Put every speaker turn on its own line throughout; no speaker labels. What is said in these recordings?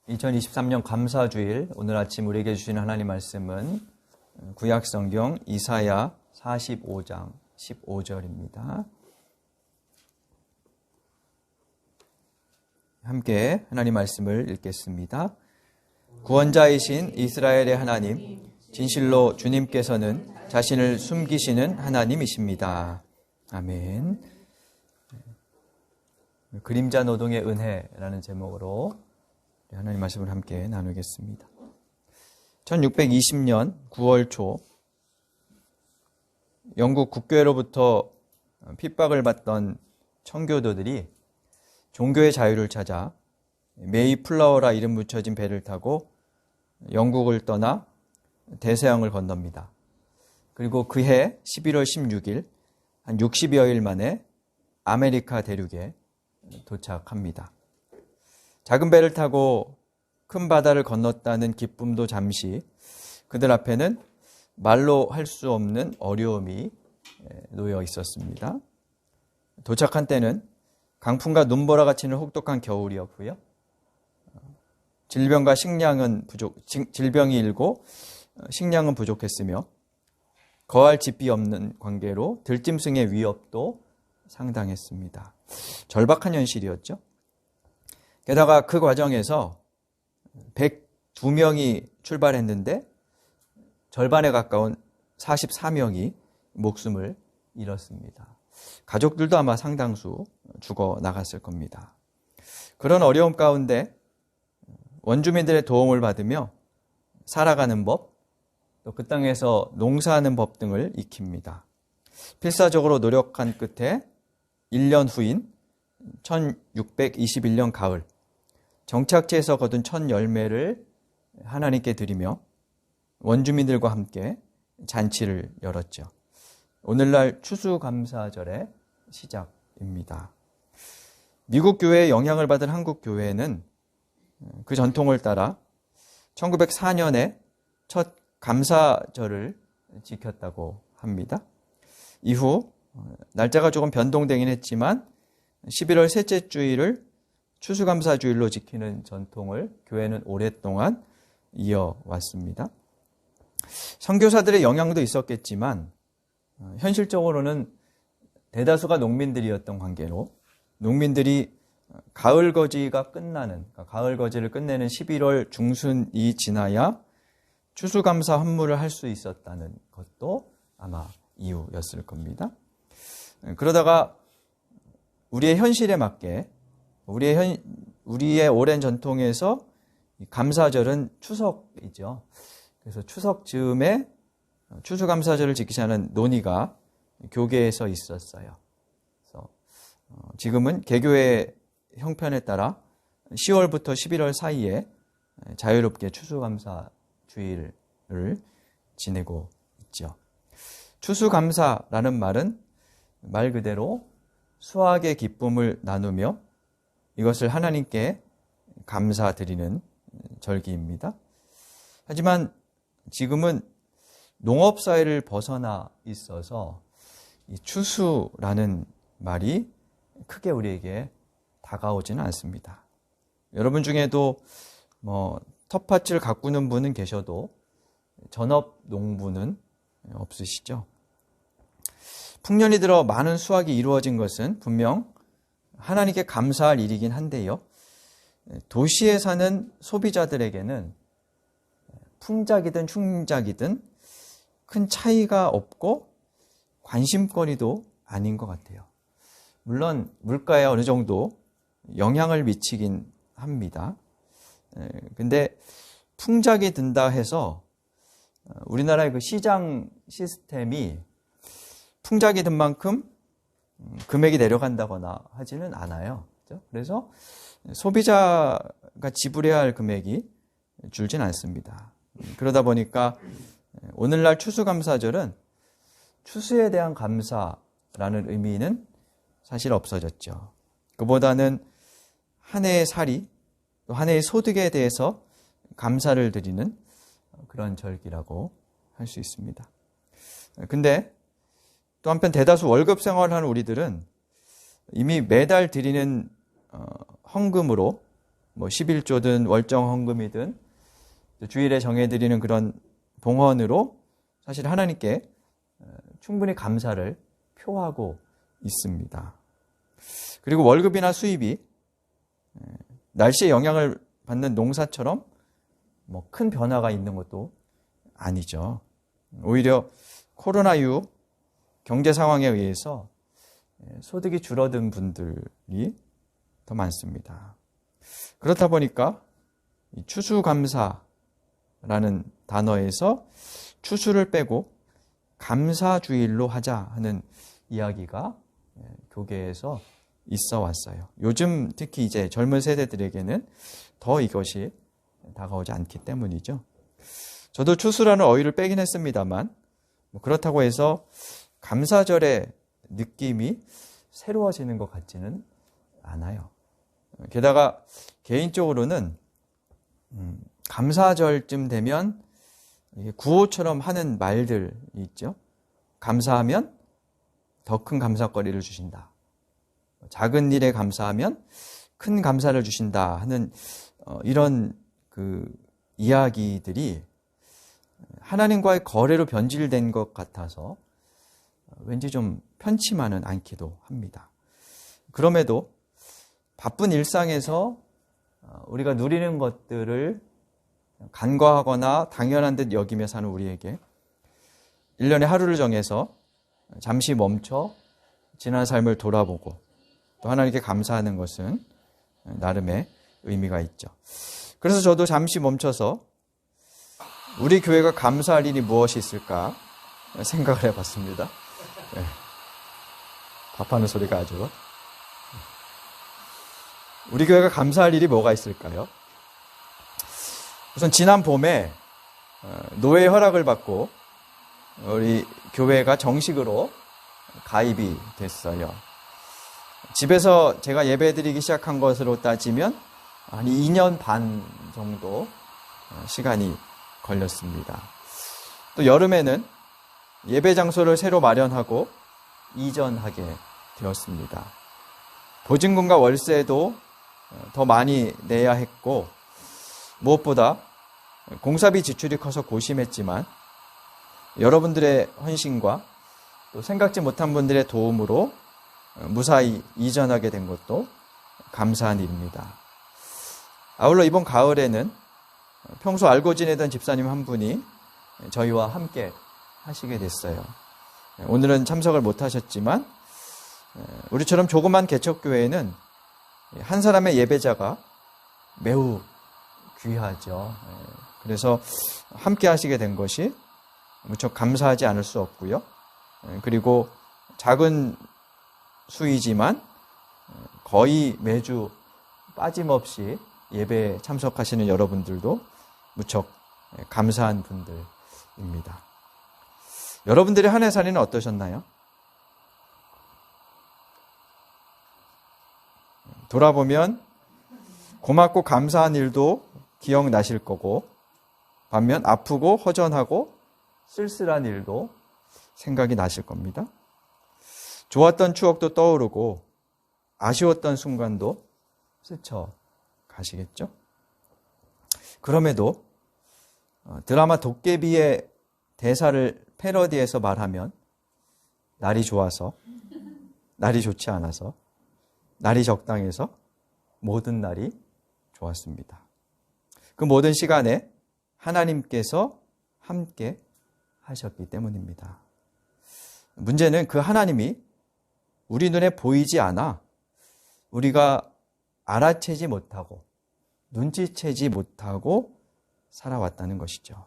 2023년 감사주일, 오늘 아침 우리에게 주신 하나님 말씀은 구약성경 이사야 45장 15절입니다. 함께 하나님 말씀을 읽겠습니다. 구원자이신 이스라엘의 하나님, 진실로 주님께서는 자신을 숨기시는 하나님이십니다. 아멘. 그림자 노동의 은혜라는 제목으로 하나님 말씀을 함께 나누겠습니다. 1620년 9월 초 영국 국교회로부터 핍박을 받던 청교도들이 종교의 자유를 찾아 메이플라워라 이름 붙여진 배를 타고 영국을 떠나 대서양을 건넙니다. 그리고 그해 11월 16일 한 60여일 만에 아메리카 대륙에 도착합니다. 작은 배를 타고 큰 바다를 건넜다는 기쁨도 잠시, 그들 앞에는 말로 할 수 없는 어려움이 놓여 있었습니다. 도착한 때는 강풍과 눈보라가 치는 혹독한 겨울이었고요. 질병이 일고 식량은 부족했으며 거할 집이 없는 관계로 들짐승의 위협도 상당했습니다. 절박한 현실이었죠. 게다가 그 과정에서 102명이 출발했는데 절반에 가까운 44명이 목숨을 잃었습니다. 가족들도 아마 상당수 죽어 나갔을 겁니다. 그런 어려움 가운데 원주민들의 도움을 받으며 살아가는 법, 또 그 땅에서 농사하는 법 등을 익힙니다. 필사적으로 노력한 끝에 1년 후인 1621년 가을, 정착지에서 거둔 첫 열매를 하나님께 드리며 원주민들과 함께 잔치를 열었죠. 오늘날 추수감사절의 시작입니다. 미국 교회의 영향을 받은 한국 교회는 그 전통을 따라 1904년에 첫 감사절을 지켰다고 합니다. 이후 날짜가 조금 변동되긴 했지만 11월 셋째 주일을 추수감사주일로 지키는 전통을 교회는 오랫동안 이어왔습니다. 선교사들의 영향도 있었겠지만 현실적으로는 대다수가 농민들이었던 관계로 농민들이 가을 거지가 끝나는, 가을 거지를 끝내는 11월 중순이 지나야 추수감사 헌물을 할 수 있었다는 것도 아마 이유였을 겁니다. 그러다가 우리의 현실에 맞게 우리의 오랜 전통에서 감사절은 추석이죠. 그래서 추석 즈음에 추수감사절을 지키자는 논의가 교계에서 있었어요. 그래서 지금은 개교의 형편에 따라 10월부터 11월 사이에 자유롭게 추수감사주일을 지내고 있죠. 추수감사라는 말은 말 그대로 수확의 기쁨을 나누며 이것을 하나님께 감사드리는 절기입니다. 하지만 지금은 농업사회를 벗어나 있어서 이 추수라는 말이 크게 우리에게 다가오지는 않습니다. 여러분 중에도 텃밭을 가꾸는 분은 계셔도 전업 농부는 없으시죠? 풍년이 들어 많은 수확이 이루어진 것은 분명 하나님께 감사할 일이긴 한데요. 도시에 사는 소비자들에게는 풍작이든 충작이든 큰 차이가 없고 관심거리도 아닌 것 같아요. 물론 물가에 어느 정도 영향을 미치긴 합니다. 근데 풍작이 든다 해서 우리나라의 그 시장 시스템이 풍작이 든 만큼 금액이 내려간다거나 하지는 않아요. 그래서 소비자가 지불해야 할 금액이 줄진 않습니다. 그러다 보니까 오늘날 추수감사절은 추수에 대한 감사라는 의미는 사실 없어졌죠. 그보다는 한 해의 살이, 또 한 해의 소득에 대해서 감사를 드리는 그런 절기라고 할 수 있습니다. 근데 또 한편 대다수 월급 생활을 하는 우리들은 이미 매달 드리는 헌금으로 뭐 11조든 월정 헌금이든 주일에 정해드리는 그런 봉헌으로 사실 하나님께 충분히 감사를 표하고 있습니다. 그리고 월급이나 수입이 날씨에 영향을 받는 농사처럼 뭐 큰 변화가 있는 것도 아니죠. 오히려 코로나 이후 경제 상황에 의해서 소득이 줄어든 분들이 더 많습니다. 그렇다 보니까 추수감사라는 단어에서 추수를 빼고 감사주일로 하자 하는 이야기가 교계에서 있어 왔어요. 요즘 특히 이제 젊은 세대들에게는 더 이것이 다가오지 않기 때문이죠. 저도 추수라는 어휘를 빼긴 했습니다만 그렇다고 해서 감사절의 느낌이 새로워지는 것 같지는 않아요. 게다가 개인적으로는 감사절쯤 되면 구호처럼 하는 말들이 있죠. 감사하면 더 큰 감사거리를 주신다. 작은 일에 감사하면 큰 감사를 주신다 하는 이런 그 이야기들이 하나님과의 거래로 변질된 것 같아서 왠지 좀 편치만은 않기도 합니다. 그럼에도 바쁜 일상에서 우리가 누리는 것들을 간과하거나 당연한 듯 여기며 사는 우리에게 1년에 하루를 정해서 잠시 멈춰 지난 삶을 돌아보고 또 하나님께 감사하는 것은 나름의 의미가 있죠. 그래서 저도 잠시 멈춰서 우리 교회가 감사할 일이 무엇이 있을까 생각을 해봤습니다. 네. 밥하는 소리가 아주. 우리 교회가 감사할 일이 뭐가 있을까요? 우선 지난 봄에 노회의 허락을 받고 우리 교회가 정식으로 가입이 됐어요. 집에서 제가 예배드리기 시작한 것으로 따지면 한 2년 반 정도 시간이 걸렸습니다. 또 여름에는 예배 장소를 새로 마련하고 이전하게 되었습니다. 보증금과 월세도 더 많이 내야 했고 무엇보다 공사비 지출이 커서 고심했지만 여러분들의 헌신과 또 생각지 못한 분들의 도움으로 무사히 이전하게 된 것도 감사한 일입니다. 아울러 이번 가을에는 평소 알고 지내던 집사님 한 분이 저희와 함께 하시게 됐어요. 오늘은 참석을 못하셨지만 우리처럼 조그만 개척교회에는 한 사람의 예배자가 매우 귀하죠. 그래서 함께 하시게 된 것이 무척 감사하지 않을 수 없고요. 그리고 작은 수이지만 거의 매주 빠짐없이 예배에 참석하시는 여러분들도 무척 감사한 분들입니다. 여러분들의 한 해 살이는 어떠셨나요? 돌아보면 고맙고 감사한 일도 기억나실 거고 반면 아프고 허전하고 쓸쓸한 일도 생각이 나실 겁니다. 좋았던 추억도 떠오르고 아쉬웠던 순간도 스쳐 가시겠죠? 그럼에도 드라마 도깨비의 대사를 패러디해서 말하면 날이 좋아서, 날이 좋지 않아서, 날이 적당해서 모든 날이 좋았습니다. 그 모든 시간에 하나님께서 함께 하셨기 때문입니다. 문제는 그 하나님이 우리 눈에 보이지 않아 우리가 알아채지 못하고 눈치채지 못하고 살아왔다는 것이죠.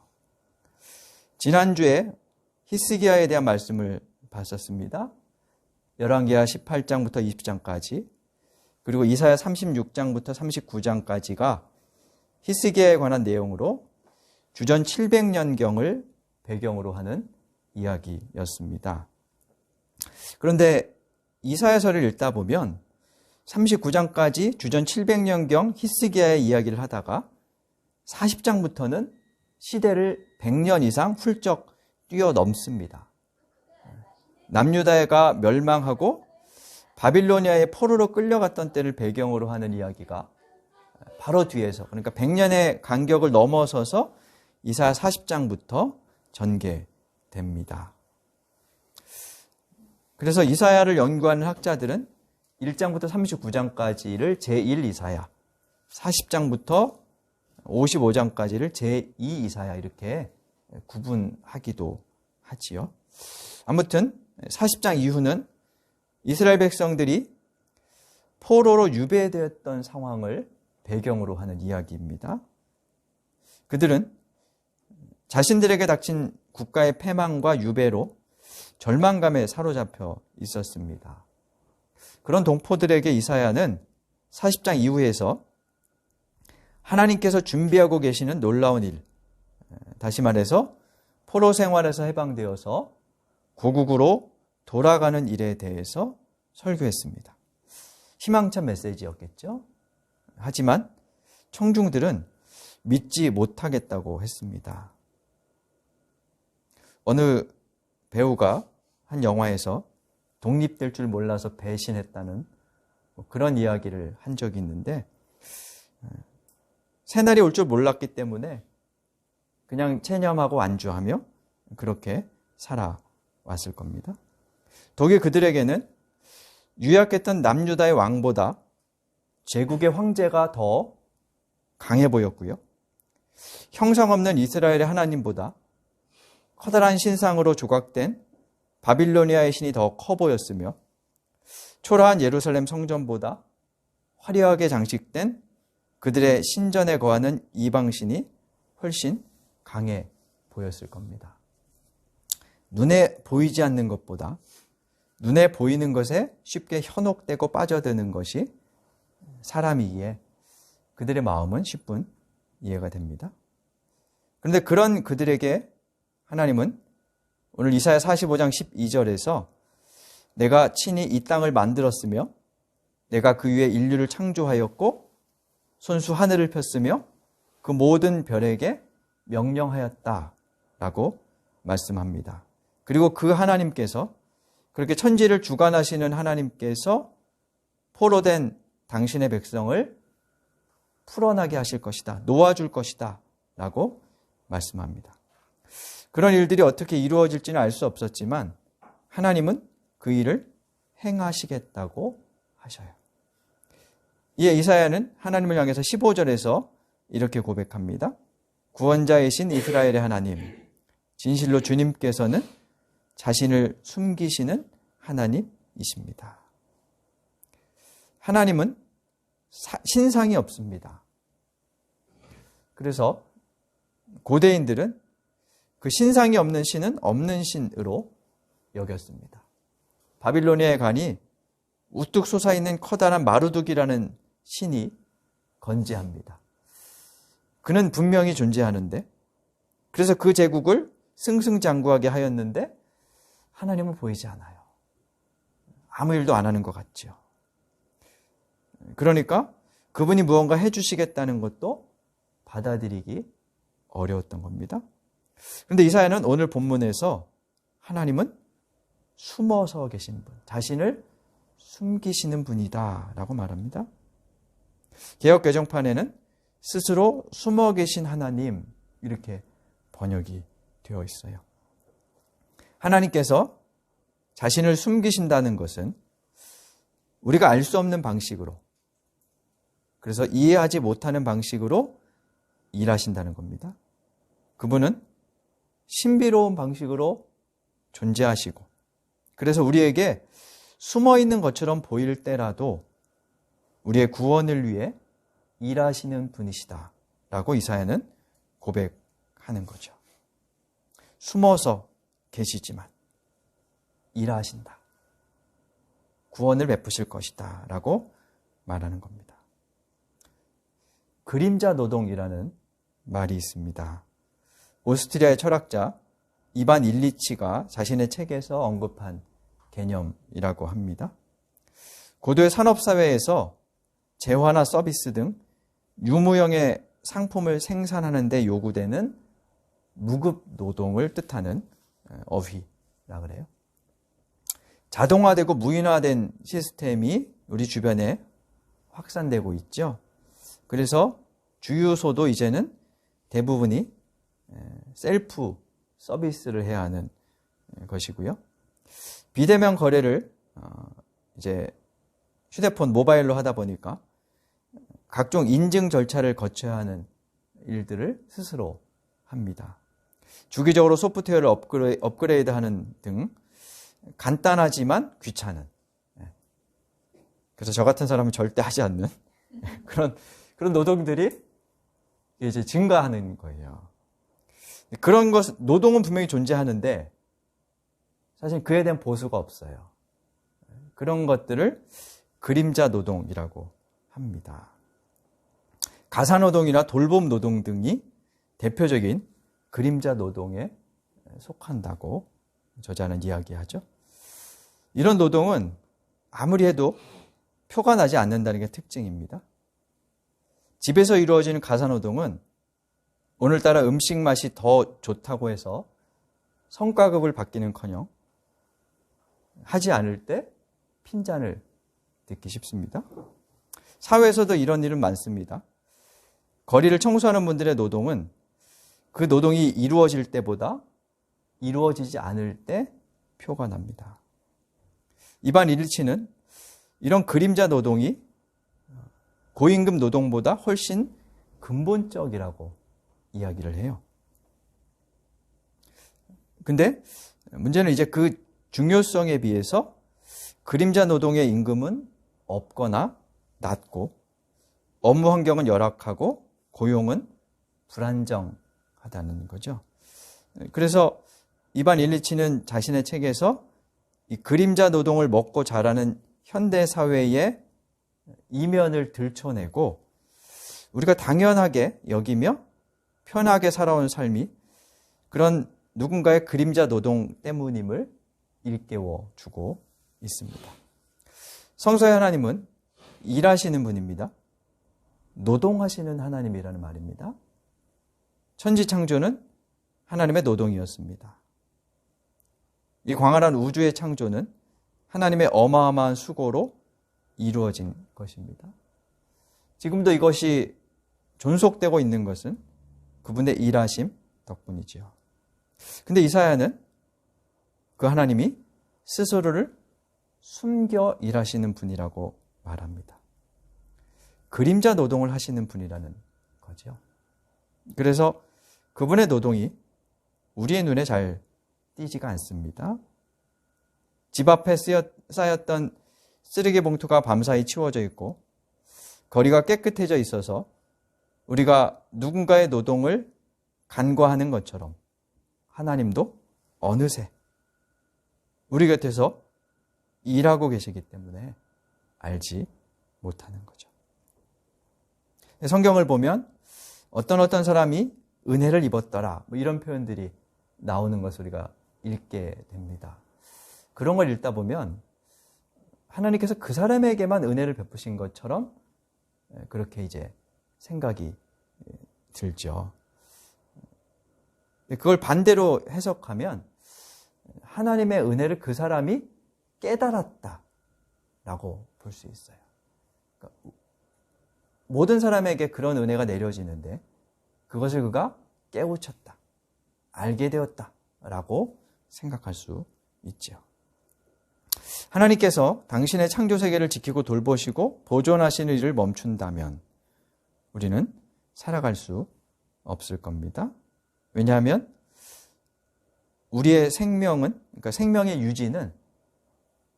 지난주에 히스기야에 대한 말씀을 봤었습니다. 열왕기하 18장부터 20장까지 그리고 이사야 36장부터 39장까지가 히스기야에 관한 내용으로 주전 700년경을 배경으로 하는 이야기였습니다. 그런데 이사야서를 읽다 보면 39장까지 주전 700년경 히스기야의 이야기를 하다가 40장부터는 시대를 100년 이상 훌쩍 뛰어넘습니다. 남유다가 멸망하고 바빌로니아의 포로로 끌려갔던 때를 배경으로 하는 이야기가 바로 뒤에서, 그러니까 100년의 간격을 넘어서서 이사야 40장부터 전개됩니다. 그래서 이사야를 연구하는 학자들은 1장부터 39장까지를 제1 이사야, 40장부터 55장까지를 제2 이사야 이렇게 구분하기도 하지요. 아무튼 40장 이후는 이스라엘 백성들이 포로로 유배되었던 상황을 배경으로 하는 이야기입니다. 그들은 자신들에게 닥친 국가의 패망과 유배로 절망감에 사로잡혀 있었습니다. 그런 동포들에게 이사야는 40장 이후에서 하나님께서 준비하고 계시는 놀라운 일, 다시 말해서 포로 생활에서 해방되어서 고국으로 돌아가는 일에 대해서 설교했습니다. 희망찬 메시지였겠죠. 하지만 청중들은 믿지 못하겠다고 했습니다. 어느 배우가 한 영화에서 독립될 줄 몰라서 배신했다는 그런 이야기를 한 적이 있는데, 새날이 올 줄 몰랐기 때문에 그냥 체념하고 안주하며 그렇게 살아왔을 겁니다. 독일 그들에게는 유약했던 남유다의 왕보다 제국의 황제가 더 강해 보였고요. 형상없는 이스라엘의 하나님보다 커다란 신상으로 조각된 바빌로니아의 신이 더 커 보였으며, 초라한 예루살렘 성전보다 화려하게 장식된 그들의 신전에 거하는 이방신이 훨씬 강해 보였을 겁니다. 눈에 보이지 않는 것보다 눈에 보이는 것에 쉽게 현혹되고 빠져드는 것이 사람이기에 그들의 마음은 10분 이해가 됩니다. 그런데 그런 그들에게 하나님은 오늘 이사야 45장 12절에서 내가 친히 이 땅을 만들었으며 내가 그 위에 인류를 창조하였고 손수 하늘을 폈으며 그 모든 별에게 명령하였다라고 말씀합니다. 그리고 그 하나님께서, 그렇게 천지를 주관하시는 하나님께서 포로된 당신의 백성을 풀어나게 하실 것이다, 놓아줄 것이다 라고 말씀합니다. 그런 일들이 어떻게 이루어질지는 알 수 없었지만 하나님은 그 일을 행하시겠다고 하셔요. 이에 이사야는 하나님을 향해서 15절에서 이렇게 고백합니다. 구원자이신 이스라엘의 하나님, 진실로 주님께서는 자신을 숨기시는 하나님이십니다. 하나님은 신상이 없습니다. 그래서 고대인들은 그 신상이 없는 신은 없는 신으로 여겼습니다. 바빌로니아의 간이 우뚝 솟아있는 커다란 마르둑이라는 신이 건재합니다. 그는 분명히 존재하는데, 그래서 그 제국을 승승장구하게 하였는데 하나님은 보이지 않아요. 아무 일도 안 하는 것 같죠. 그러니까 그분이 무언가 해주시겠다는 것도 받아들이기 어려웠던 겁니다. 그런데 이사야는 오늘 본문에서 하나님은 숨어서 계신 분, 자신을 숨기시는 분이다 라고 말합니다. 개역 개정판에는 스스로 숨어 계신 하나님 이렇게 번역이 되어 있어요. 하나님께서 자신을 숨기신다는 것은 우리가 알 수 없는 방식으로, 그래서 이해하지 못하는 방식으로 일하신다는 겁니다. 그분은 신비로운 방식으로 존재하시고, 그래서 우리에게 숨어 있는 것처럼 보일 때라도 우리의 구원을 위해 일하시는 분이시다 라고 이사야는 고백하는 거죠. 숨어서 계시지만 일하신다, 구원을 베푸실 것이다 라고 말하는 겁니다. 그림자 노동이라는 말이 있습니다. 오스트리아의 철학자 이반 일리치가 자신의 책에서 언급한 개념이라고 합니다. 고도의 산업사회에서 재화나 서비스 등 유무형의 상품을 생산하는 데 요구되는 무급 노동을 뜻하는 어휘라 그래요. 자동화되고 무인화된 시스템이 우리 주변에 확산되고 있죠. 그래서 주유소도 이제는 대부분이 셀프 서비스를 해야 하는 것이고요. 비대면 거래를 이제 휴대폰 모바일로 하다 보니까 각종 인증 절차를 거쳐야 하는 일들을 스스로 합니다. 주기적으로 소프트웨어를 업그레이드하는 등 간단하지만 귀찮은, 그래서 저 같은 사람은 절대 하지 않는 그런 노동들이 이제 증가하는 거예요. 그런 노동은 분명히 존재하는데 사실 그에 대한 보수가 없어요. 그런 것들을 그림자 노동이라고 합니다. 가사노동이나 돌봄 노동 등이 대표적인 그림자 노동에 속한다고 저자는 이야기하죠. 이런 노동은 아무리 해도 표가 나지 않는다는 게 특징입니다. 집에서 이루어지는 가사노동은 오늘따라 음식 맛이 더 좋다고 해서 성과급을 받기는커녕 하지 않을 때 핀잔을 듣기 쉽습니다. 사회에서도 이런 일은 많습니다. 거리를 청소하는 분들의 노동은 그 노동이 이루어질 때보다 이루어지지 않을 때 표가 납니다. 이반 일치는 이런 그림자 노동이 고임금 노동보다 훨씬 근본적이라고 이야기를 해요. 근데 문제는 이제 그 중요성에 비해서 그림자 노동의 임금은 없거나 낮고 업무 환경은 열악하고 고용은 불안정하다는 거죠. 그래서 이반 일리치는 자신의 책에서 이 그림자 노동을 먹고 자라는 현대 사회의 이면을 들춰내고 우리가 당연하게 여기며 편하게 살아온 삶이 그런 누군가의 그림자 노동 때문임을 일깨워 주고 있습니다. 성서의 하나님은 일하시는 분입니다. 노동하시는 하나님이라는 말입니다. 천지 창조는 하나님의 노동이었습니다. 이 광활한 우주의 창조는 하나님의 어마어마한 수고로 이루어진 것입니다. 지금도 이것이 존속되고 있는 것은 그분의 일하심 덕분이지요. 근데 이사야는 그 하나님이 스스로를 숨겨 일하시는 분이라고 말합니다. 그림자 노동을 하시는 분이라는 거죠. 그래서 그분의 노동이 우리의 눈에 잘 띄지가 않습니다. 집 앞에 쌓였던 쓰레기 봉투가 밤사이 치워져 있고 거리가 깨끗해져 있어서 우리가 누군가의 노동을 간과하는 것처럼 하나님도 어느새 우리 곁에서 일하고 계시기 때문에 알지 못하는 거죠. 성경을 보면 어떤 사람이 은혜를 입었더라 이런 표현들이 나오는 것을 우리가 읽게 됩니다. 그런 걸 읽다 보면 하나님께서 그 사람에게만 은혜를 베푸신 것처럼 그렇게 이제 생각이 들죠. 그걸 반대로 해석하면 하나님의 은혜를 그 사람이 깨달았다라고 볼 수 있어요. 그러니까 모든 사람에게 그런 은혜가 내려지는데 그것을 그가 깨우쳤다, 알게 되었다라고 생각할 수 있죠. 하나님께서 당신의 창조 세계를 지키고 돌보시고 보존하시는 일을 멈춘다면 우리는 살아갈 수 없을 겁니다. 왜냐하면 우리의 생명은, 그러니까 생명의 유지는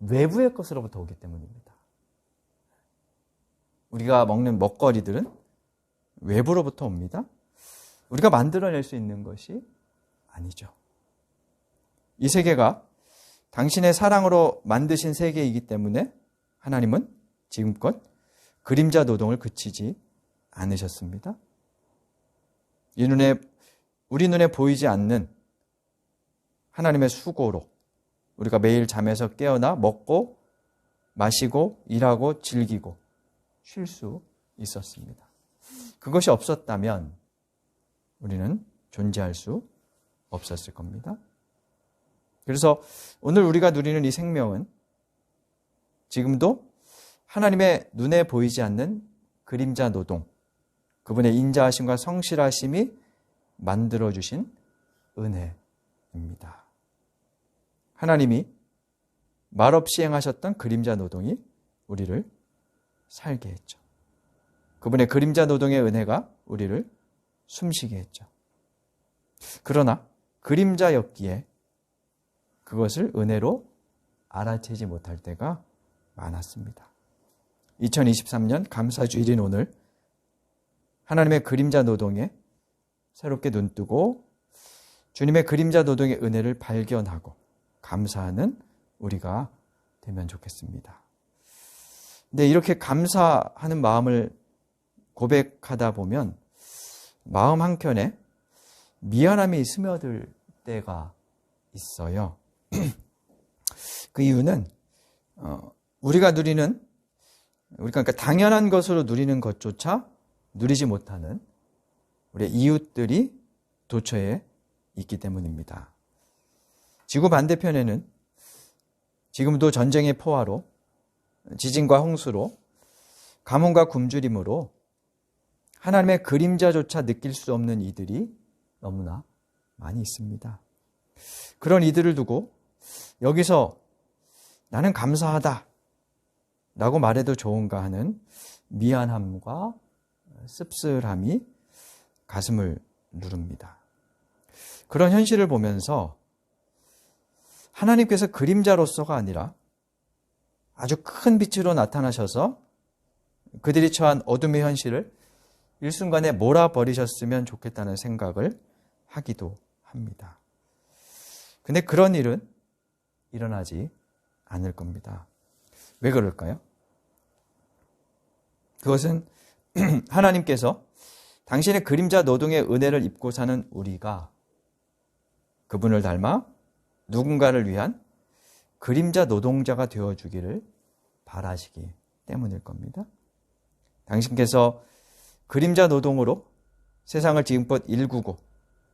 외부의 것으로부터 오기 때문입니다. 우리가 먹는 먹거리들은 외부로부터 옵니다. 우리가 만들어낼 수 있는 것이 아니죠. 이 세계가 당신의 사랑으로 만드신 세계이기 때문에 하나님은 지금껏 그림자 노동을 그치지 않으셨습니다. 우리 눈에 보이지 않는 하나님의 수고로 우리가 매일 잠에서 깨어나 먹고 마시고 일하고 즐기고 쉴 수 있었습니다. 그것이 없었다면 우리는 존재할 수 없었을 겁니다. 그래서 오늘 우리가 누리는 이 생명은 지금도 하나님의 눈에 보이지 않는 그림자 노동, 그분의 인자하심과 성실하심이 만들어주신 은혜입니다. 하나님이 말없이 행하셨던 그림자 노동이 우리를 살게 했죠. 그분의 그림자 노동의 은혜가 우리를 숨쉬게 했죠. 그러나 그림자였기에 그것을 은혜로 알아채지 못할 때가 많았습니다. 2023년 감사주일인 오늘 하나님의 그림자 노동에 새롭게 눈뜨고 주님의 그림자 노동의 은혜를 발견하고 감사하는 우리가 되면 좋겠습니다. 근데 이렇게 감사하는 마음을 고백하다 보면 마음 한켠에 미안함이 스며들 때가 있어요. 그 이유는 우리가 그러니까 당연한 것으로 누리는 것조차 누리지 못하는 우리의 이웃들이 도처에 있기 때문입니다. 지구 반대편에는 지금도 전쟁의 포화로, 지진과 홍수로, 가뭄과 굶주림으로 하나님의 그림자조차 느낄 수 없는 이들이 너무나 많이 있습니다. 그런 이들을 두고 여기서 나는 감사하다 라고 말해도 좋은가 하는 미안함과 씁쓸함이 가슴을 누릅니다. 그런 현실을 보면서 하나님께서 그림자로서가 아니라 아주 큰 빛으로 나타나셔서 그들이 처한 어둠의 현실을 일순간에 몰아버리셨으면 좋겠다는 생각을 하기도 합니다. 근데 그런 일은 일어나지 않을 겁니다. 왜 그럴까요? 그것은 하나님께서 당신의 그림자 노동의 은혜를 입고 사는 우리가 그분을 닮아 누군가를 위한 그림자 노동자가 되어주기를 바라시기 때문일 겁니다. 당신께서 그림자 노동으로 세상을 지금껏 일구고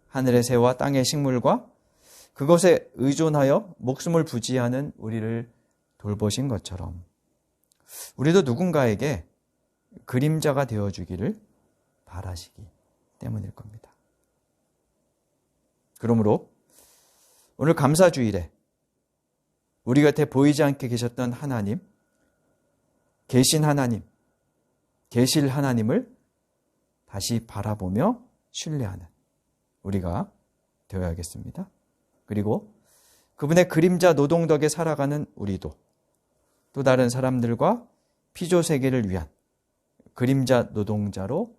하늘의 새와 땅의 식물과 그것에 의존하여 목숨을 부지하는 우리를 돌보신 것처럼 우리도 누군가에게 그림자가 되어주기를 바라시기 때문일 겁니다. 그러므로 오늘 감사주일에 우리 곁에 보이지 않게 계셨던 하나님, 계신 하나님, 계실 하나님을 다시 바라보며 신뢰하는 우리가 되어야겠습니다. 그리고 그분의 그림자 노동 덕에 살아가는 우리도 또 다른 사람들과 피조세계를 위한 그림자 노동자로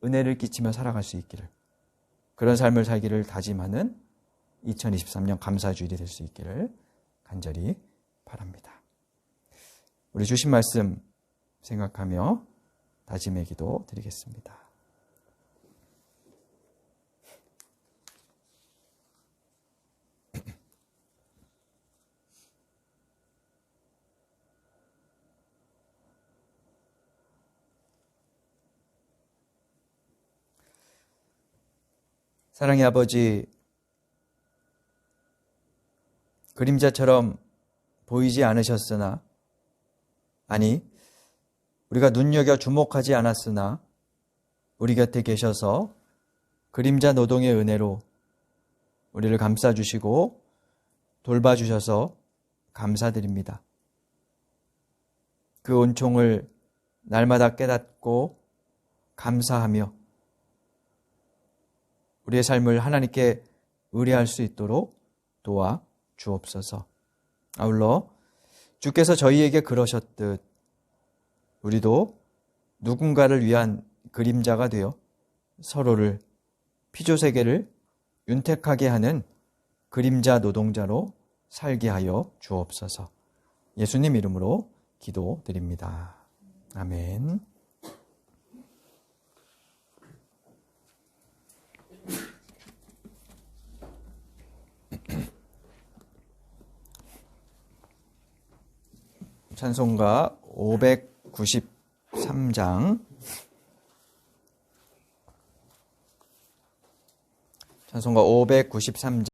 은혜를 끼치며 살아갈 수 있기를, 그런 삶을 살기를 다짐하는 2023년 감사주일이 될 수 있기를 간절히 바랍니다. 우리 주신 말씀 생각하며 다짐의 기도 드리겠습니다. 사랑의 아버지, 그림자처럼 보이지 않으셨으나, 아니 우리가 눈여겨 주목하지 않았으나 우리 곁에 계셔서 그림자 노동의 은혜로 우리를 감싸주시고 돌봐주셔서 감사드립니다. 그 은총을 날마다 깨닫고 감사하며 우리의 삶을 하나님께 의뢰할 수 있도록 도와 주옵소서. 아울러 주께서 저희에게 그러셨듯 우리도 누군가를 위한 그림자가 되어 서로를, 피조세계를 윤택하게 하는 그림자 노동자로 살게 하여 주옵소서. 예수님 이름으로 기도드립니다. 아멘. 찬송가 593장, 찬송가 593장